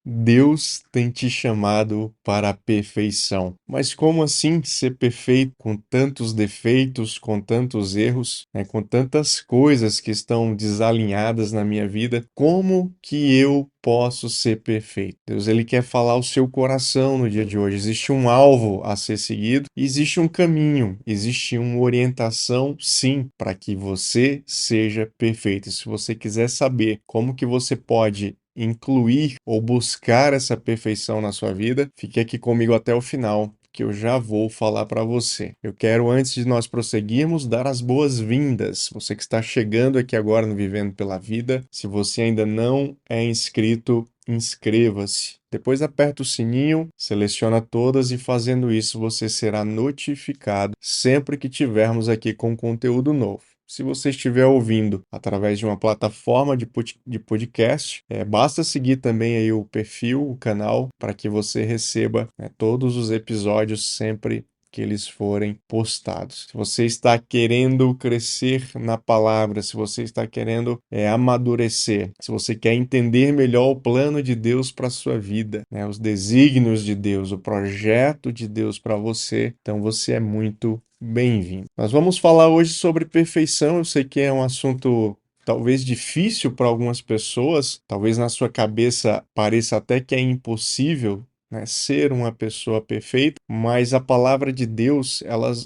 Deus tem te chamado para a perfeição. Mas como assim ser perfeito com tantos defeitos, com tantos erros, né, com tantas coisas que estão desalinhadas na minha vida? Como que eu posso ser perfeito? Deus, ele quer falar ao seu coração no dia de hoje. Existe um alvo a ser seguido, existe um caminho, existe uma orientação, sim, para que você seja perfeito. E se você quiser saber como que você pode incluir ou buscar essa perfeição na sua vida, fique aqui comigo até o final, que eu já vou falar para você. Eu quero, antes de nós prosseguirmos, dar as boas-vindas. Você que está chegando aqui agora no Vivendo pela Vida, se você ainda não é inscrito, inscreva-se. Depois aperta o sininho, seleciona todas e fazendo isso você será notificado sempre que tivermos aqui com conteúdo novo. Se você estiver ouvindo através de uma plataforma de podcast, basta seguir também aí o perfil, o canal, para que você receba, né, todos os episódios sempre que eles forem postados. Se você está querendo crescer na palavra, se você está querendo amadurecer, se você quer entender melhor o plano de Deus para a sua vida, né, os desígnios de Deus, o projeto de Deus para você, então você é muito bem-vindo. Nós vamos falar hoje sobre perfeição. Eu sei que é um assunto talvez difícil para algumas pessoas, talvez na sua cabeça pareça até que é impossível, né, ser uma pessoa perfeita, mas a palavra de Deus,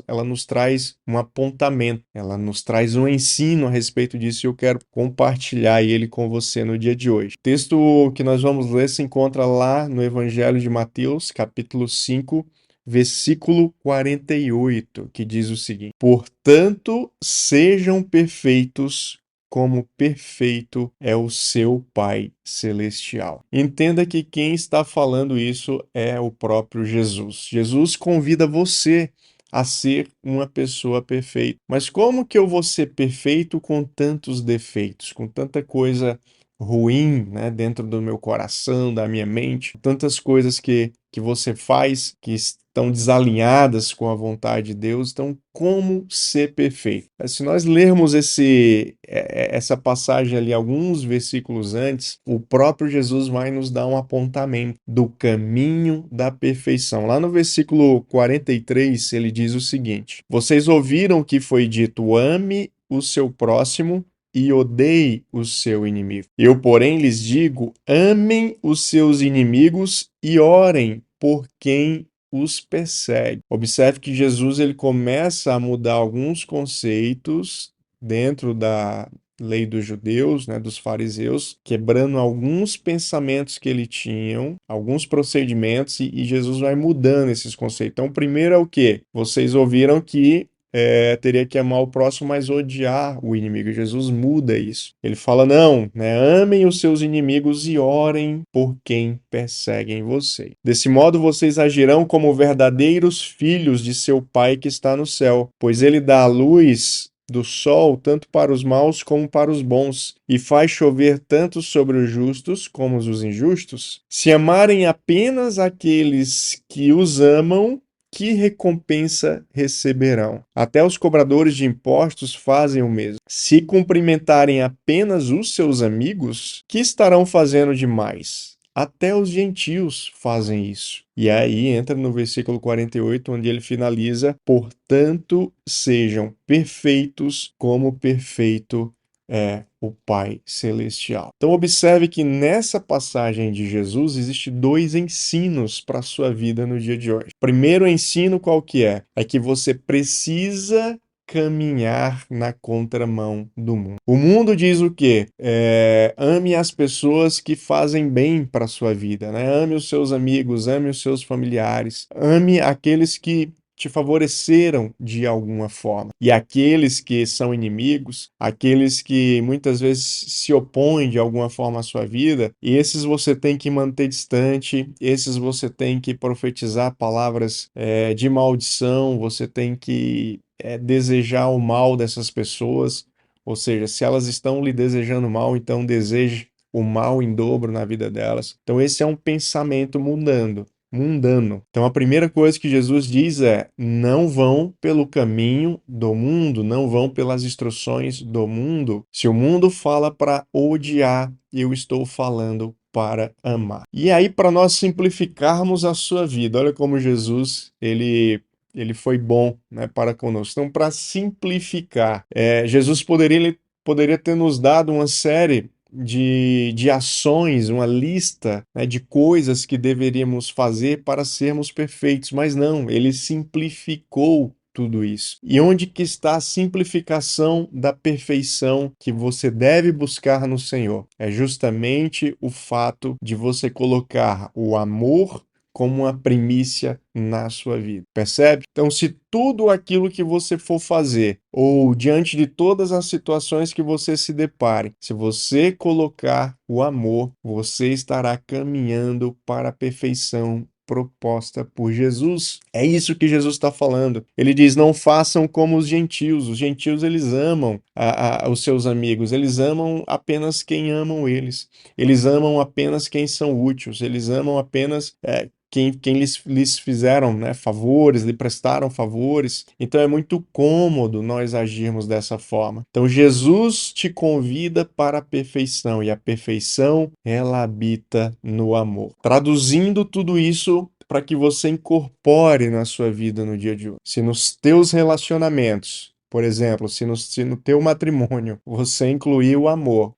ela nos traz um apontamento, ela nos traz um ensino a respeito disso e eu quero compartilhar ele com você no dia de hoje. O texto que nós vamos ler se encontra lá no Evangelho de Mateus, capítulo 5, versículo 48, que diz o seguinte: Portanto, sejam perfeitos como perfeito é o seu Pai Celestial. Entenda que quem está falando isso é o próprio Jesus. Jesus convida você a ser uma pessoa perfeita. Mas como que eu vou ser perfeito com tantos defeitos, com tanta coisa ruim, né, dentro do meu coração, da minha mente, tantas coisas que você faz que estão desalinhadas com a vontade de Deus? Então, como ser perfeito? Se nós lermos essa passagem ali, alguns versículos antes, o próprio Jesus vai nos dar um apontamento do caminho da perfeição. Lá no versículo 43, ele diz o seguinte: Vocês ouviram que foi dito, ame o seu próximo e odeie o seu inimigo. Eu, porém, lhes digo, amem os seus inimigos e orem por quem os persegue. Observe que Jesus ele começa a mudar alguns conceitos dentro da lei dos judeus, né, dos fariseus, quebrando alguns pensamentos que ele tinham, alguns procedimentos, e Jesus vai mudando esses conceitos. Então, o primeiro é o quê? Vocês ouviram que teria que amar o próximo, mas odiar o inimigo. Jesus muda isso. Ele fala, não, né, amem os seus inimigos e orem por quem perseguem vocês. Desse modo, vocês agirão como verdadeiros filhos de seu Pai que está no céu, pois ele dá a luz do sol tanto para os maus como para os bons, e faz chover tanto sobre os justos como os injustos. Se amarem apenas aqueles que os amam, que recompensa receberão? Até os cobradores de impostos fazem o mesmo. Se cumprimentarem apenas os seus amigos, que estarão fazendo demais? Até os gentios fazem isso. E aí entra no versículo 48, onde ele finaliza: Portanto, sejam perfeitos como perfeito é o Pai Celestial. Então observe que nessa passagem de Jesus existe dois ensinos para a sua vida no dia de hoje. Primeiro ensino qual que é? É que você precisa caminhar na contramão do mundo. O mundo diz o quê? Ame as pessoas que fazem bem para a sua vida, né? Ame os seus amigos, ame os seus familiares, ame aqueles que te favoreceram de alguma forma. E aqueles que são inimigos, aqueles que muitas vezes se opõem de alguma forma à sua vida, esses você tem que manter distante, esses você tem que profetizar palavras de maldição, você tem que desejar o mal dessas pessoas, ou seja, se elas estão lhe desejando mal, então deseje o mal em dobro na vida delas. Então esse é um pensamento mundano. Então a primeira coisa que Jesus diz é: não vão pelo caminho do mundo, não vão pelas instruções do mundo. Se o mundo fala para odiar, eu estou falando para amar. E aí, para nós simplificarmos a sua vida, olha como Jesus, ele foi bom, né, para conosco. Então, para simplificar, Jesus poderia ter nos dado uma série de ações, uma lista, né, de coisas que deveríamos fazer para sermos perfeitos, mas não, ele simplificou tudo isso. E onde que está a simplificação da perfeição que você deve buscar no Senhor? É justamente o fato de você colocar o amor como uma primícia na sua vida. Percebe? Então, se tudo aquilo que você for fazer, ou diante de todas as situações que você se depare, se você colocar o amor, você estará caminhando para a perfeição proposta por Jesus. É isso que Jesus está falando. Ele diz: não façam como os gentios. Os gentios, eles amam os seus amigos, eles amam apenas quem amam eles. Eles amam apenas quem são úteis, eles amam apenas quem lhes fizeram, né, favores, lhe prestaram favores. Então é muito cômodo nós agirmos dessa forma. Então Jesus te convida para a perfeição, e a perfeição, ela habita no amor. Traduzindo tudo isso para que você incorpore na sua vida no dia de hoje. Se nos teus relacionamentos, por exemplo, se no teu matrimônio você incluir o amor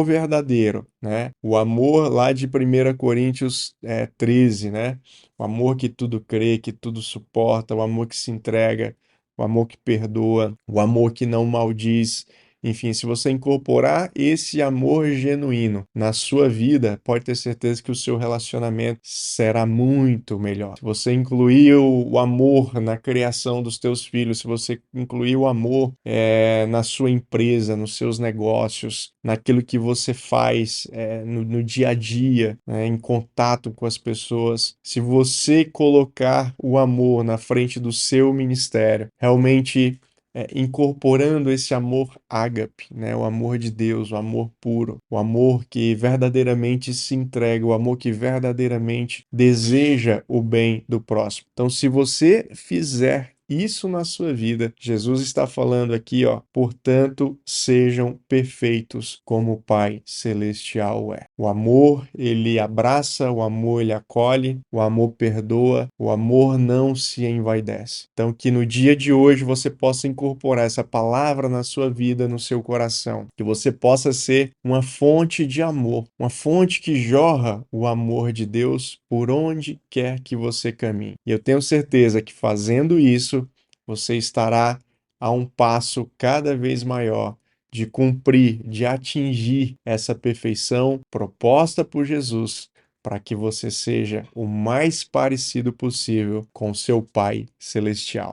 verdadeiro, né? O amor lá de 1 Coríntios 13, né? O amor que tudo crê, que tudo suporta, o amor que se entrega, o amor que perdoa, o amor que não maldiz. Enfim, se você incorporar esse amor genuíno na sua vida, pode ter certeza que o seu relacionamento será muito melhor. Se você incluir o amor na criação dos teus filhos, se você incluir o amor na sua empresa, nos seus negócios, naquilo que você faz no dia a dia, né, em contato com as pessoas, se você colocar o amor na frente do seu ministério, realmente incorporando esse amor ágape, né? O amor de Deus, o amor puro, o amor que verdadeiramente se entrega, o amor que verdadeiramente deseja o bem do próximo. Então, se você fizer isso na sua vida, Jesus está falando aqui, ó, portanto, sejam perfeitos como o Pai Celestial é. O amor, ele abraça, o amor, ele acolhe, o amor perdoa, o amor não se envaidece. Então, que no dia de hoje você possa incorporar essa palavra na sua vida, no seu coração, que você possa ser uma fonte de amor, uma fonte que jorra o amor de Deus por onde quer que você caminhe. E eu tenho certeza que fazendo isso, você estará a um passo cada vez maior de cumprir, de atingir essa perfeição proposta por Jesus, para que você seja o mais parecido possível com seu Pai Celestial.